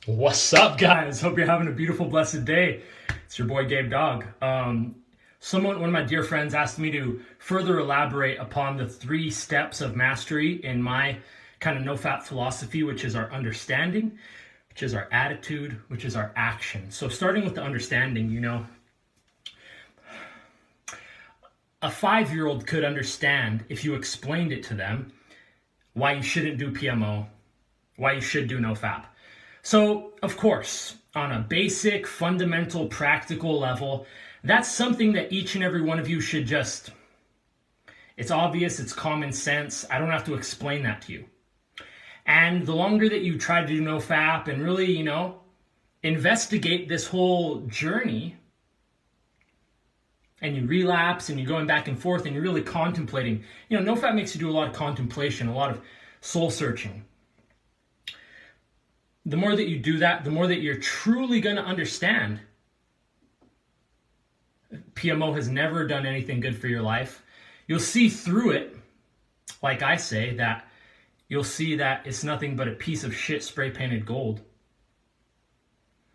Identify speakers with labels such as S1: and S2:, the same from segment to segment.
S1: What's up, guys? Hope you're having a beautiful, blessed day. It's your boy Gabe Dog. One of my dear friends asked me to further elaborate upon the 3 steps of mastery in my kind of Nofap philosophy, which is our understanding, which is our attitude, which is our action. So starting with the understanding, a 5-year-old could understand if you explained it to them why you shouldn't do PMO, why you should do Nofap. So, of course, on a basic, fundamental, practical level, that's something that each and every one of you should just, it's obvious, it's common sense. I don't have to explain that to you. And the longer that you try to do Nofap and really, investigate this whole journey, and you relapse and you're going back and forth and you're really contemplating, Nofap makes you do a lot of contemplation, a lot of soul searching. The more that you do that, the more that you're truly going to understand PMO has never done anything good for your life. You'll see through it, like I say, that you'll see that it's nothing but a piece of shit spray painted gold.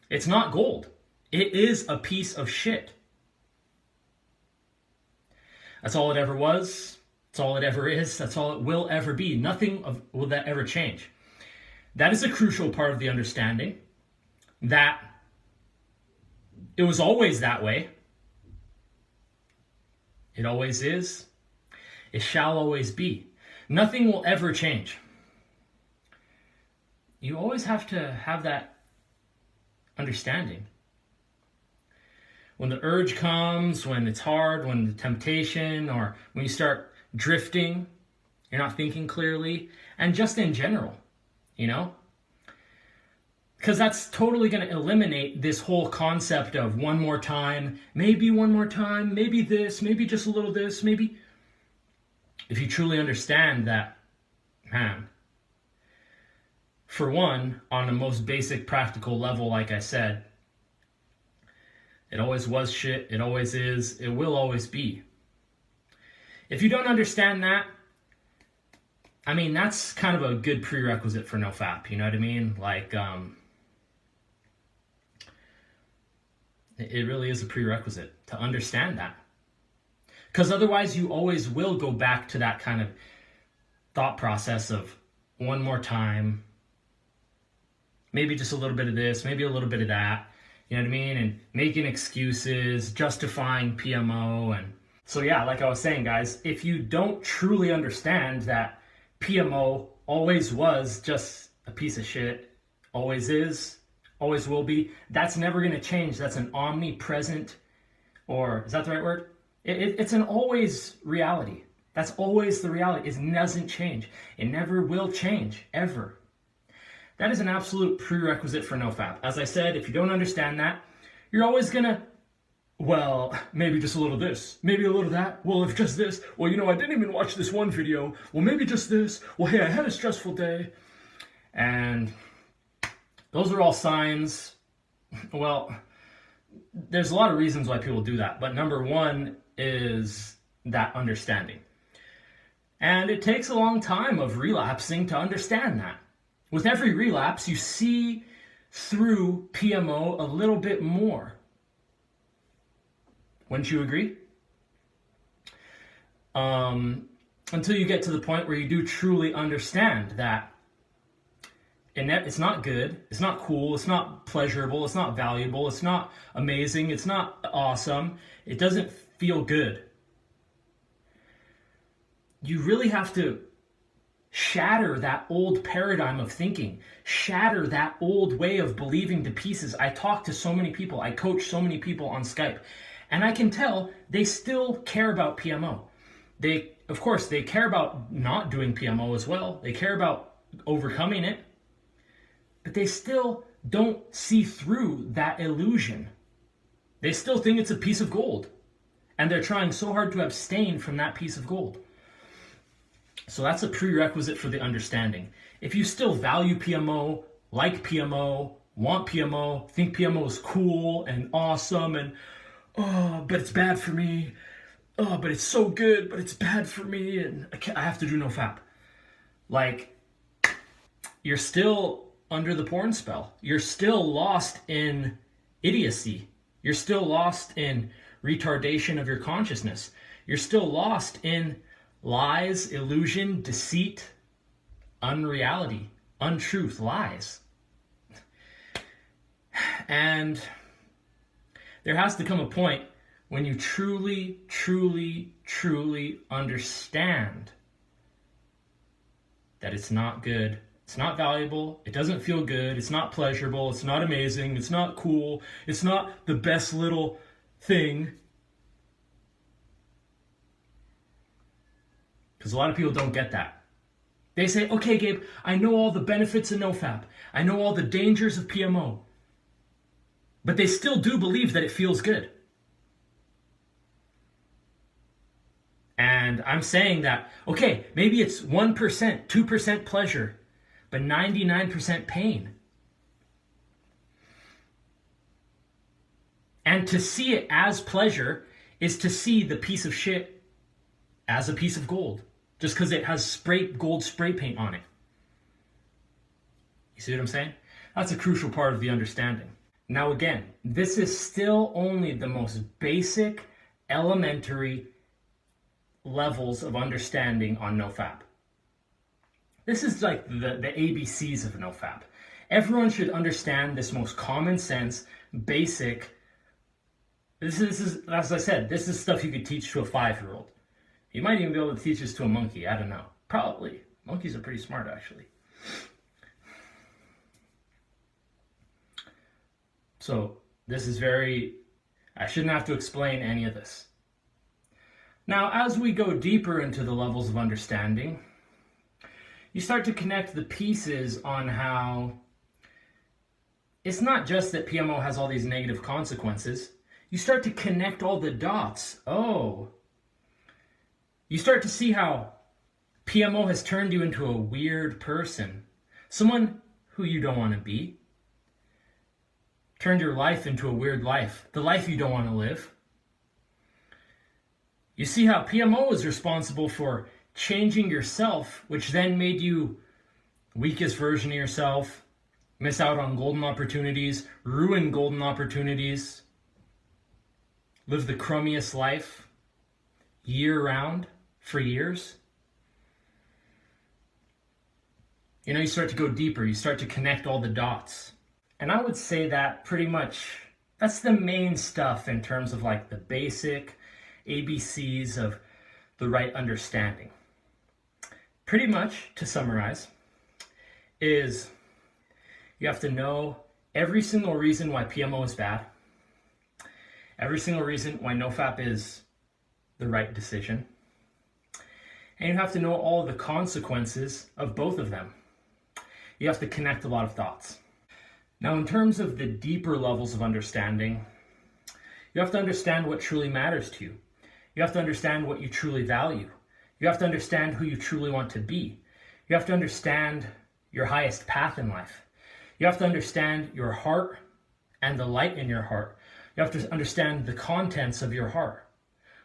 S1: It's not gold. It is a piece of shit. That's all it ever was. That's all it ever is. That's all it will ever be. Will that ever change. That is a crucial part of the understanding, that it was always that way. It always is. It shall always be. Nothing will ever change. You always have to have that understanding. When the urge comes, when it's hard, when the temptation, or when you start drifting, you're not thinking clearly, and just in general. Because that's totally going to eliminate this whole concept of one more time, maybe this, maybe just a little this, maybe. If you truly understand that, man, for one, on the most basic practical level, like I said, it always was shit, it always is, it will always be. If you don't understand that, that's kind of a good prerequisite for Nofap, you know what I mean? It really is a prerequisite to understand that. Because otherwise you always will go back to that kind of thought process of one more time, maybe just a little bit of this, maybe a little bit of that, you know what I mean? And making excuses, justifying PMO. And so yeah, like I was saying, guys, if you don't truly understand that PMO always was just a piece of shit, always is, always will be, that's never going to change. That's an omnipresent, or is that the right word? It's an always reality. That's always the reality. It doesn't change. It never will change, ever. That is an absolute prerequisite for Nofap. As I said, if you don't understand that, you're always going to, well, maybe just a little this, maybe a little that. Well, if just this, well, I didn't even watch this one video. Well, maybe just this. Well, hey, I had a stressful day. And those are all signs. Well, there's a lot of reasons why people do that. But number one is that understanding. And it takes a long time of relapsing to understand that. With every relapse, you see through PMO a little bit more. Wouldn't you agree? Until you get to the point where you do truly understand that it's not good, it's not cool, it's not pleasurable, it's not valuable, it's not amazing, it's not awesome, it doesn't feel good. You really have to shatter that old paradigm of thinking, shatter that old way of believing to pieces. I talk to so many people, I coach so many people on Skype, and I can tell they still care about PMO. Of course, they care about not doing PMO as well. They care about overcoming it, but they still don't see through that illusion. They still think it's a piece of gold, and they're trying so hard to abstain from that piece of gold. So that's a prerequisite for the understanding. If you still value PMO, like PMO, want PMO, think PMO is cool and awesome, and but it's bad for me. But it's so good, but it's bad for me, and I have to do Nofap. You're still under the porn spell. You're still lost in idiocy. You're still lost in retardation of your consciousness. You're still lost in lies, illusion, deceit, unreality, untruth, lies. And there has to come a point when you truly, truly, truly understand that it's not good, it's not valuable, it doesn't feel good, it's not pleasurable, it's not amazing, it's not cool, it's not the best little thing. Because a lot of people don't get that. They say, okay, Gabe, I know all the benefits of Nofap. I know all the dangers of PMO. But they still do believe that it feels good. And I'm saying that, okay, maybe it's 1%, 2% pleasure, but 99% pain. And to see it as pleasure is to see the piece of shit as a piece of gold, just because it has gold spray paint on it. You see what I'm saying? That's a crucial part of the understanding. Now again, this is still only the most basic, elementary levels of understanding on Nofap. This is like the ABCs of Nofap. Everyone should understand this most common sense, basic. This is, as I said, this is stuff you could teach to a 5-year-old. You might even be able to teach this to a monkey. I don't know. Probably. Monkeys are pretty smart, actually. So this is I shouldn't have to explain any of this. Now, as we go deeper into the levels of understanding, you start to connect the pieces on how it's not just that PMO has all these negative consequences. You start to connect all the dots. Oh, you start to see how PMO has turned you into a weird person, someone who you don't want to be. Turned your life into a weird life, the life you don't want to live. You see how PMO is responsible for changing yourself, which then made you weakest version of yourself, miss out on golden opportunities, ruin golden opportunities, live the crummiest life year-round for years. You know, you start to go deeper, you start to connect all the dots. And I would say that pretty much, that's the main stuff in terms of like the basic ABCs of the right understanding. Pretty much, to summarize, is you have to know every single reason why PMO is bad, every single reason why Nofap is the right decision, and you have to know all the consequences of both of them. You have to connect a lot of dots. Now, in terms of the deeper levels of understanding, you have to understand what truly matters to you. You have to understand what you truly value. You have to understand who you truly want to be. You have to understand your highest path in life. You have to understand your heart and the light in your heart. You have to understand the contents of your heart.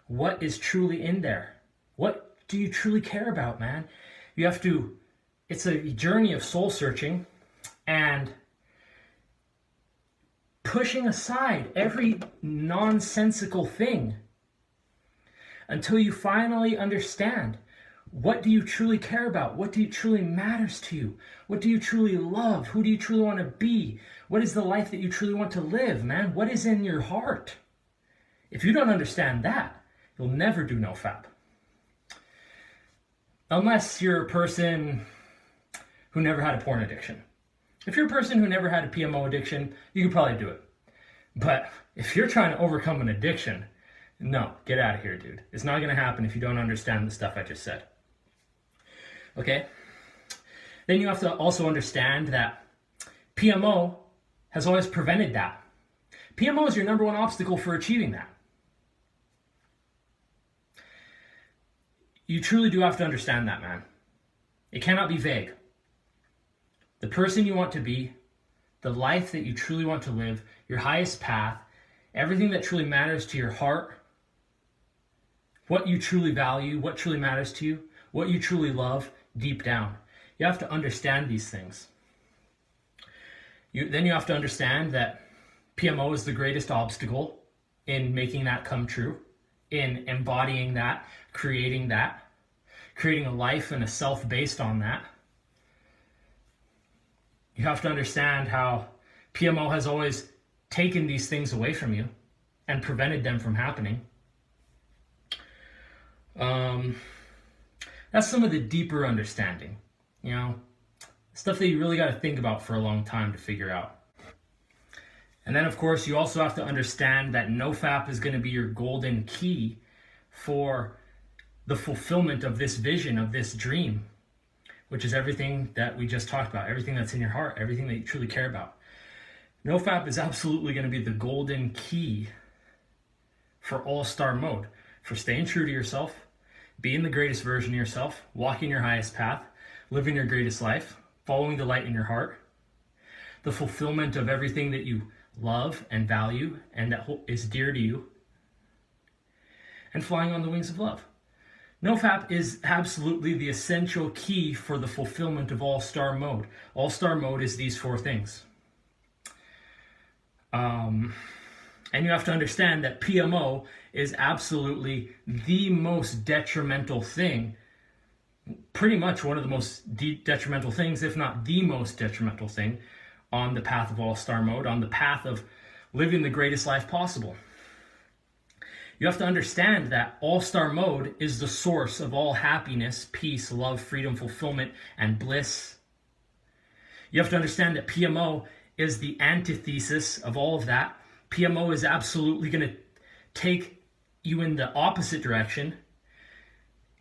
S1: What is truly in there? What do you truly care about, man? You have to, it's a journey of soul searching and pushing aside every nonsensical thing until you finally understand, what do you truly care about? What do you truly matters to you? What do you truly love? Who do you truly want to be? What is the life that you truly want to live, man? What is in your heart? If you don't understand that, you'll never do Nofap. Unless you're a person who never had a porn addiction. If you're a person who never had a PMO addiction, you could probably do it. But if you're trying to overcome an addiction, no, get out of here, dude. It's not going to happen if you don't understand the stuff I just said. Okay? Then you have to also understand that PMO has always prevented that. PMO is your number one obstacle for achieving that. You truly do have to understand that, man. It cannot be vague. The person you want to be, the life that you truly want to live, your highest path, everything that truly matters to your heart, what you truly value, what truly matters to you, what you truly love deep down. You have to understand these things. Then you have to understand that PMO is the greatest obstacle in making that come true, in embodying that, creating a life and a self based on that. You have to understand how PMO has always taken these things away from you and prevented them from happening. That's some of the deeper understanding, stuff that you really got to think about for a long time to figure out. And then, of course, you also have to understand that Nofap is going to be your golden key for the fulfillment of this vision, of this dream, which is everything that we just talked about, everything that's in your heart, everything that you truly care about. Nofap is absolutely going to be the golden key for all-star mode, for staying true to yourself, being the greatest version of yourself, walking your highest path, living your greatest life, following the light in your heart, the fulfillment of everything that you love and value and that is dear to you, and flying on the wings of love. Nofap is absolutely the essential key for the fulfillment of all-star mode. All-star mode is these four things. And you have to understand that PMO is absolutely the most detrimental thing, pretty much one of the most detrimental things, if not the most detrimental thing, on the path of all-star mode, on the path of living the greatest life possible. You have to understand that all-star mode is the source of all happiness, peace, love, freedom, fulfillment, and bliss. You have to understand that PMO is the antithesis of all of that. PMO is absolutely going to take you in the opposite direction.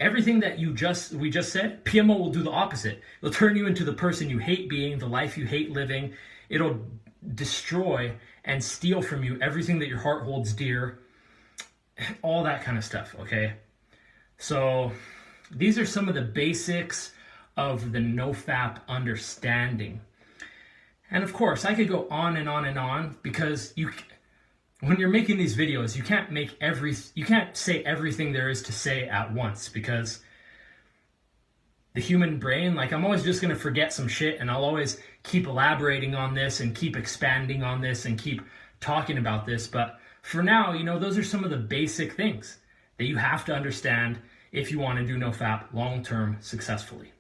S1: Everything that we just said, PMO will do the opposite. It'll turn you into the person you hate being, the life you hate living. It'll destroy and steal from you everything that your heart holds dear. All that kind of stuff, okay? So these are some of the basics of the Nofap understanding. And of course, I could go on and on and on, because when you're making these videos, you can't say everything there is to say at once, because the human brain, I'm always just going to forget some shit, and I'll always keep elaborating on this and keep expanding on this and keep talking about this. But for now, those are some of the basic things that you have to understand if you want to do Nofap long-term successfully.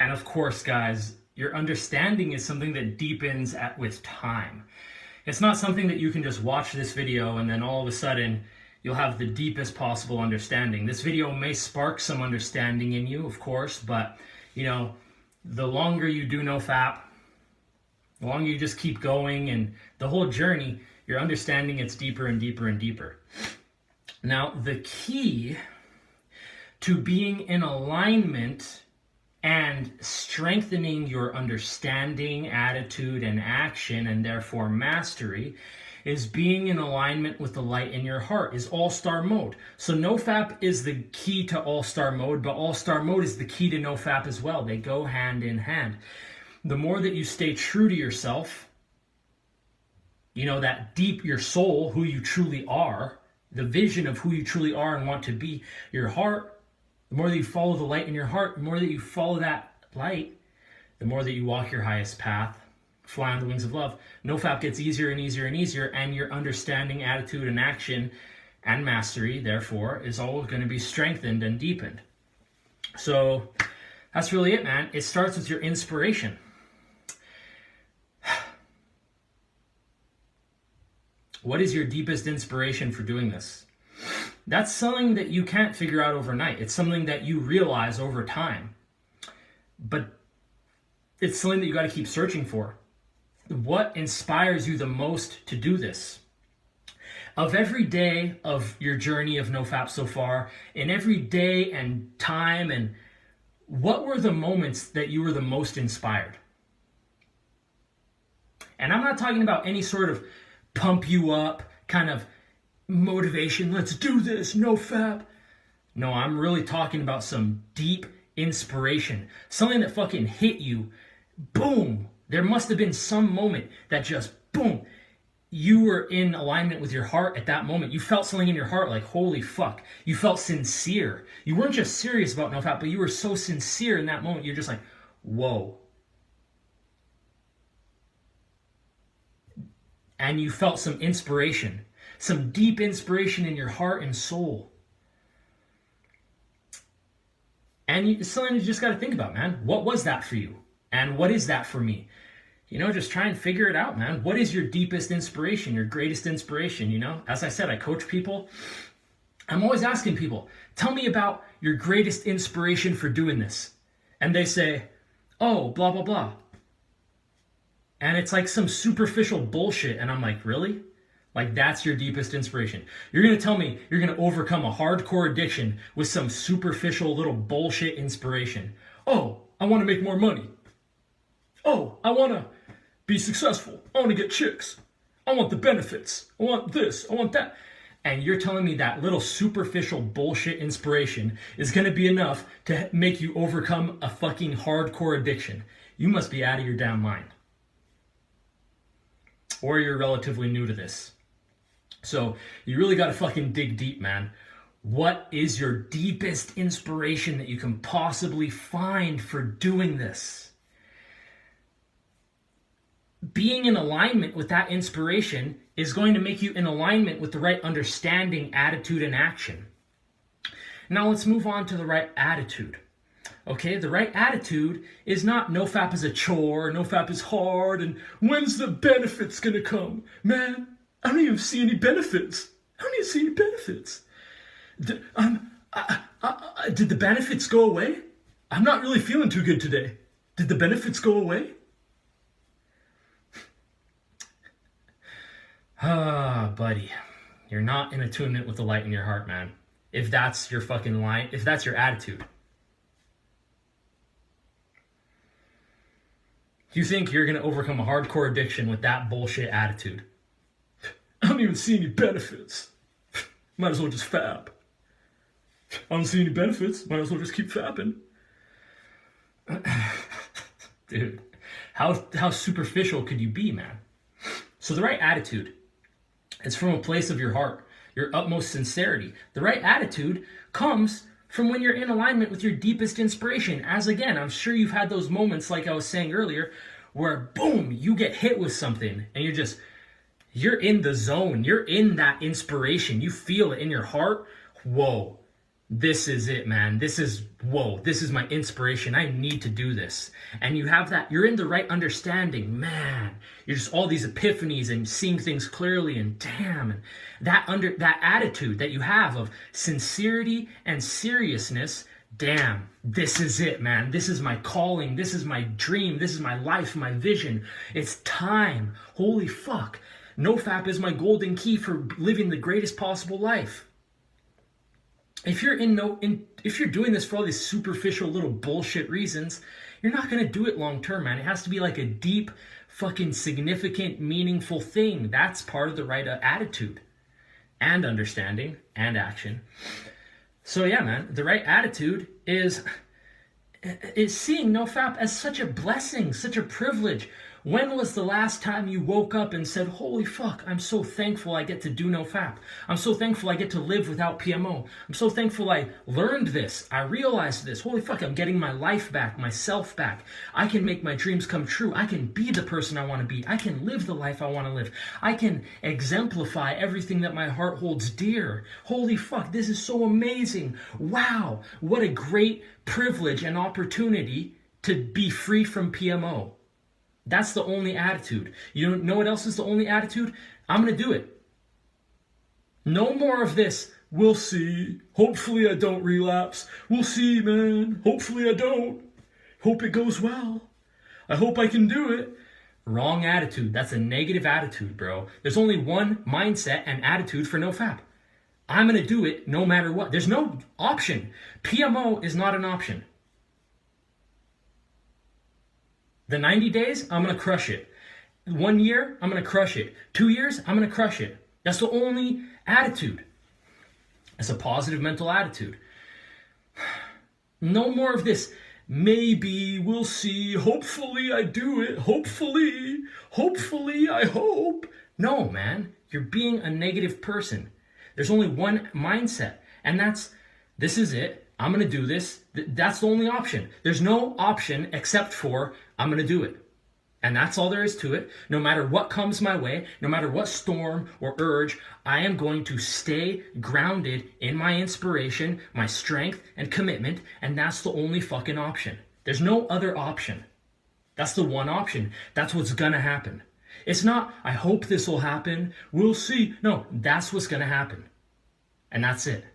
S1: And of course, guys, your understanding is something that deepens with time. It's not something that you can just watch this video and then all of a sudden you'll have the deepest possible understanding. This video may spark some understanding in you, of course, but the longer you do Nofap, the longer you just keep going, and the whole journey, your understanding gets deeper and deeper and deeper. Now, the key to being in alignment and strengthening your understanding, attitude, and action, and therefore mastery, is being in alignment with the light in your heart, is all-star mode. So Nofap is the key to all-star mode, but all-star mode is the key to Nofap as well. They go hand in hand. The more that you stay true to yourself, that deep, your soul, who you truly are, the vision of who you truly are and want to be, your heart, the more that you follow the light in your heart, the more that you follow that light, the more that you walk your highest path, fly on the wings of love. Nofap gets easier and easier and easier, and your understanding, attitude, and action and mastery, therefore, is all going to be strengthened and deepened. So that's really it, man. It starts with your inspiration. What is your deepest inspiration for doing this? That's something that you can't figure out overnight. It's something that you realize over time. But it's something that you got to keep searching for. What inspires you the most to do this? Of every day of your journey of Nofap so far, in every day and time, and what were the moments that you were the most inspired? And I'm not talking about any sort of pump you up kind of motivation, let's do this, Nofap. No, I'm really talking about some deep inspiration, something that fucking hit you, boom. There must have been some moment that just, boom, you were in alignment with your heart at that moment. You felt something in your heart like, holy fuck. You felt sincere. You weren't just serious about Nofap, but you were so sincere in that moment. You're just like, whoa. and you felt some inspiration, some deep inspiration in your heart and soul. And it's something you just got to think about, man. What was that for you? And what is that for me? Just try and figure it out, man. What is your deepest inspiration, your greatest inspiration, As I said, I coach people. I'm always asking people, tell me about your greatest inspiration for doing this. And they say, oh, blah, blah, blah. And it's like some superficial bullshit. And I'm like, really? Like, that's your deepest inspiration? You're going to tell me you're going to overcome a hardcore addiction with some superficial little bullshit inspiration. Oh, I want to make more money. Oh, I want to be successful. I want to get chicks. I want the benefits. I want this. I want that. And you're telling me that little superficial bullshit inspiration is going to be enough to make you overcome a fucking hardcore addiction. You must be out of your damn mind. Or you're relatively new to this. So you really got to fucking dig deep, man. What is your deepest inspiration that you can possibly find for doing this? Being in alignment with that inspiration is going to make you in alignment with the right understanding, attitude, and action. Now let's move on to the right attitude. Okay, the right attitude is not Nofap is a chore, Nofap is hard, and when's the benefits gonna come? Man, I don't even see any benefits. Did the benefits go away? I'm not really feeling too good today. Did the benefits go away? Buddy, you're not in attunement with the light in your heart, man. If that's your fucking line, if that's your attitude. You think you're going to overcome a hardcore addiction with that bullshit attitude? I don't even see any benefits. Might as well just fap. I don't see any benefits. Might as well just keep fapping. Dude, how superficial could you be, man? So the right attitude, it's from a place of your heart, your utmost sincerity. The right attitude comes from when you're in alignment with your deepest inspiration. As again, I'm sure you've had those moments, like I was saying earlier, where boom, you get hit with something and you're in the zone. You're in that inspiration. You feel it in your heart. Whoa, this is it, man. This is my inspiration. I need to do this. And you have that, you're in the right understanding, man. You're just all these epiphanies and seeing things clearly, and damn, and that attitude that you have of sincerity and seriousness, damn, this is it, man. This is my calling. This is my dream. This is my life, my vision. It's time. Holy fuck. Nofap is my golden key for living the greatest possible life. If you're if you're doing this for all these superficial little bullshit reasons, you're not going to do it long term, man. It has to be like a deep, fucking significant, meaningful thing. That's part of the right attitude and understanding and action. So yeah, man, the right attitude is seeing Nofap as such a blessing, such a privilege. When was the last time you woke up and said, holy fuck, I'm so thankful I get to do Nofap. I'm so thankful I get to live without PMO. I'm so thankful I learned this. I realized this. Holy fuck, I'm getting my life back, myself back. I can make my dreams come true. I can be the person I want to be. I can live the life I want to live. I can exemplify everything that my heart holds dear. Holy fuck, this is so amazing. Wow, what a great privilege and opportunity to be free from PMO. That's the only attitude. You know what else is the only attitude? I'm going to do it. No more of this. We'll see. Hopefully I don't relapse. We'll see, man. Hopefully I don't. Hope it goes well. I hope I can do it. Wrong attitude. That's a negative attitude, bro. There's only one mindset and attitude for Nofap. I'm going to do it no matter what. There's no option. PMO is not an option. The 90 days, I'm going to crush it. 1 year, I'm going to crush it. 2 years, I'm going to crush it. That's the only attitude. It's a positive mental attitude. No more of this, maybe, we'll see, hopefully I do it, hopefully, I hope. No, man, you're being a negative person. There's only one mindset, and this is it. I'm going to do this. That's the only option. There's no option except for I'm going to do it. And that's all there is to it. No matter what comes my way, no matter what storm or urge, I am going to stay grounded in my inspiration, my strength, and commitment, and that's the only fucking option. There's no other option. That's the one option. That's what's gonna happen. It's not, I hope this will happen, we'll see. No, that's what's gonna happen. And that's it.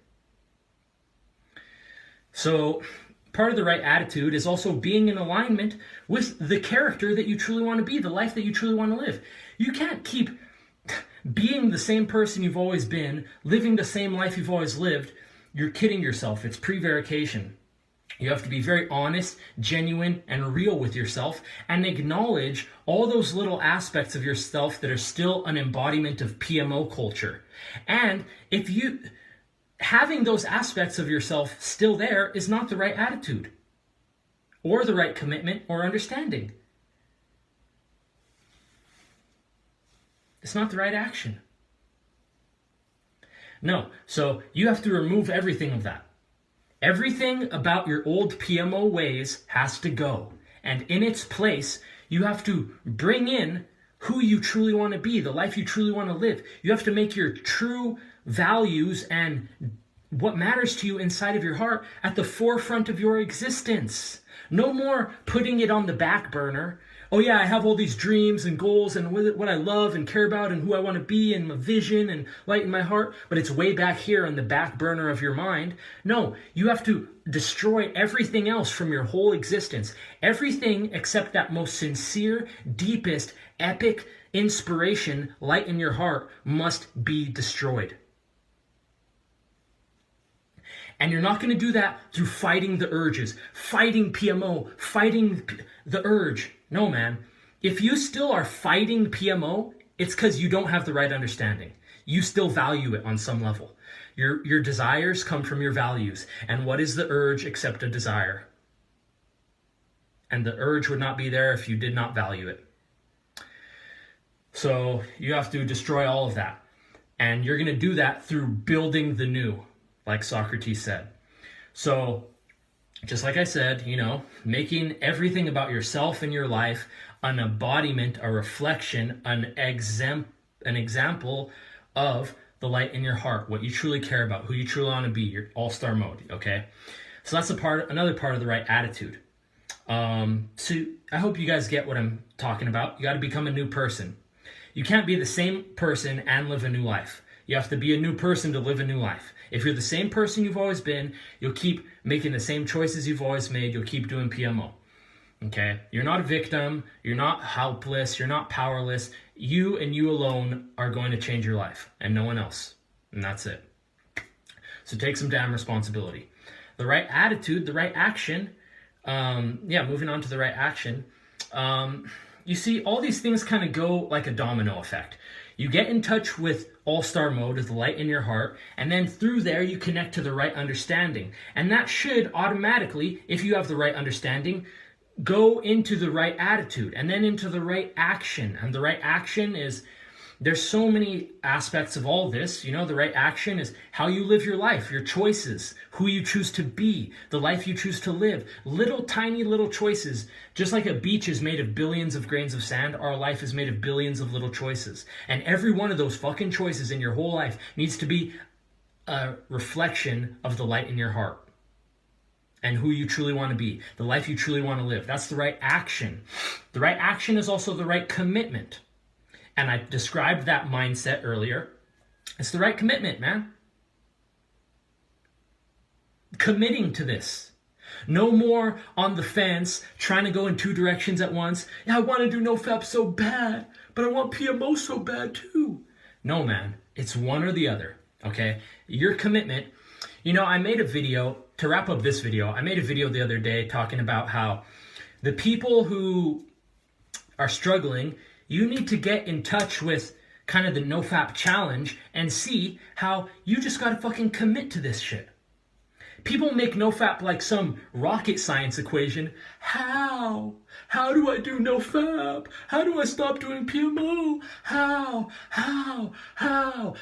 S1: So, part of the right attitude is also being in alignment with the character that you truly want to be, the life that you truly want to live. You can't keep being the same person you've always been, living the same life you've always lived. You're kidding yourself. It's prevarication. You have to be very honest, genuine, and real with yourself and acknowledge all those little aspects of yourself that are still an embodiment of PMO culture. And if you... having those aspects of yourself still there is not the right attitude or the right commitment or understanding. It's not the right action. No, so you have to remove everything of that. Everything about your old PMO ways has to go. And in its place, you have to bring in who you truly want to be, the life you truly want to live. You have to make your true values and what matters to you inside of your heart at the forefront of your existence. No more putting it on the back burner. Oh yeah, I have all these dreams and goals and what I love and care about and who I want to be and my vision and light in my heart, but it's way back here on the back burner of your mind. No, you have to destroy everything else from your whole existence. Everything except that most sincere, deepest, epic inspiration, light in your heart, must be destroyed. And you're not going to do that through fighting the urges, fighting PMO, fighting the urge. No, man. If you still are fighting PMO, it's because you don't have the right understanding. You still value it on some level. Your desires come from your values. And what is the urge except a desire? And the urge would not be there if you did not value it. So you have to destroy all of that. And you're going to do that through building the new, like Socrates said. So just like I said, making everything about yourself and your life an embodiment, a reflection, an example of the light in your heart, what you truly care about, who you truly want to be, your all-star mode, okay? So that's another part of the right attitude. So I hope you guys get what I'm talking about. You got to become a new person. You can't be the same person and live a new life. You have to be a new person to live a new life. If you're the same person you've always been, you'll keep making the same choices you've always made. You'll keep doing PMO. Okay? You're not a victim. You're not helpless. You're not powerless. You and you alone are going to change your life and no one else. And that's it. So take some damn responsibility. The right attitude, the right action. Moving on to the right action. You see, all these things kind of go like a domino effect. You get in touch with all-star mode, with the light in your heart, and then through there you connect to the right understanding. And that should automatically, if you have the right understanding, go into the right attitude and then into the right action. And the right action is, there's so many aspects of all this. The right action is how you live your life, your choices, who you choose to be, the life you choose to live. Tiny little choices. Just like a beach is made of billions of grains of sand, our life is made of billions of little choices. And every one of those fucking choices in your whole life needs to be a reflection of the light in your heart and who you truly want to be, the life you truly want to live. That's the right action. The right action is also the right commitment. And I described that mindset earlier. It's the right commitment, man. Committing to this. No more on the fence, trying to go in two directions at once. Yeah, I want to do Nofap so bad, but I want PMO so bad too. No, man. It's one or the other, okay? Your commitment. I made a video, to wrap up this video, I made a video the other day talking about how the people who are struggling, you need to get in touch with kind of the Nofap challenge and see how you just got to fucking commit to this shit. People make Nofap like some rocket science equation. How? How do I do Nofap? How do I stop doing PMO? How?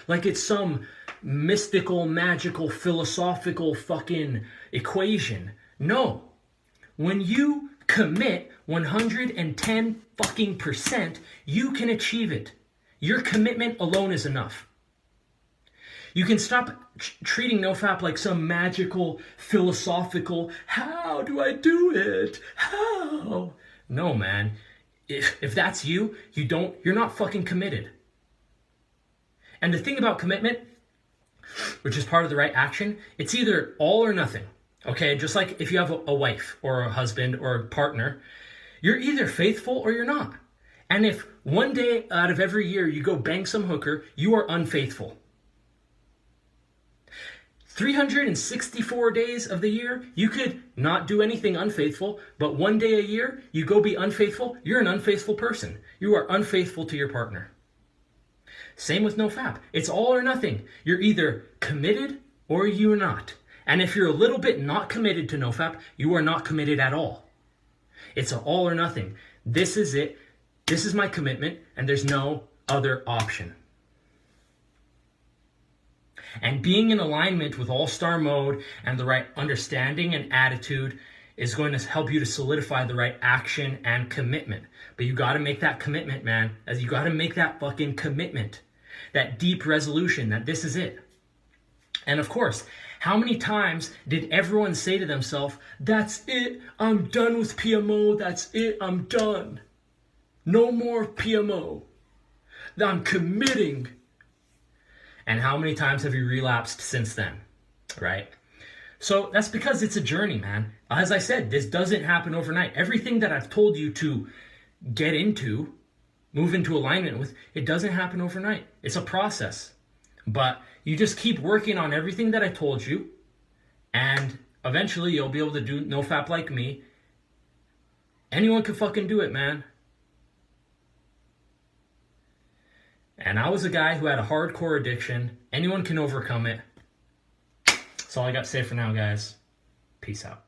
S1: Like it's some mystical, magical, philosophical fucking equation. No. When you commit 110 fucking percent, you can achieve it. Your commitment alone is enough. You can stop treating Nofap like some magical, philosophical, how do I do it? How? No, man. If that's you, you're not fucking committed. And the thing about commitment, which is part of the right action, it's either all or nothing. Okay, just like if you have a wife or a husband or a partner, you're either faithful or you're not. And if one day out of every year you go bang some hooker, you are unfaithful. 364 days of the year, you could not do anything unfaithful, but one day a year, you go be unfaithful, you're an unfaithful person. You are unfaithful to your partner. Same with Nofap. It's all or nothing. You're either committed or you're not. And if you're a little bit not committed to Nofap, you are not committed at all. It's an all or nothing. This is it. This is my commitment, and there's no other option. And being in alignment with all-star mode and the right understanding and attitude is going to help you to solidify the right action and commitment. But you got to make that commitment, man. As you got to make that fucking commitment. That deep resolution that this is it. And of course, how many times did everyone say to themselves, that's it, I'm done with PMO, that's it, I'm done. No more PMO. I'm committing. And how many times have you relapsed since then, right? So that's because it's a journey, man. As I said, this doesn't happen overnight. Everything that I've told you to get into, move into alignment with, it doesn't happen overnight. It's a process. But you just keep working on everything that I told you, and eventually you'll be able to do Nofap like me. Anyone can fucking do it, man. And I was a guy who had a hardcore addiction. Anyone can overcome it. That's all I got to say for now, guys. Peace out.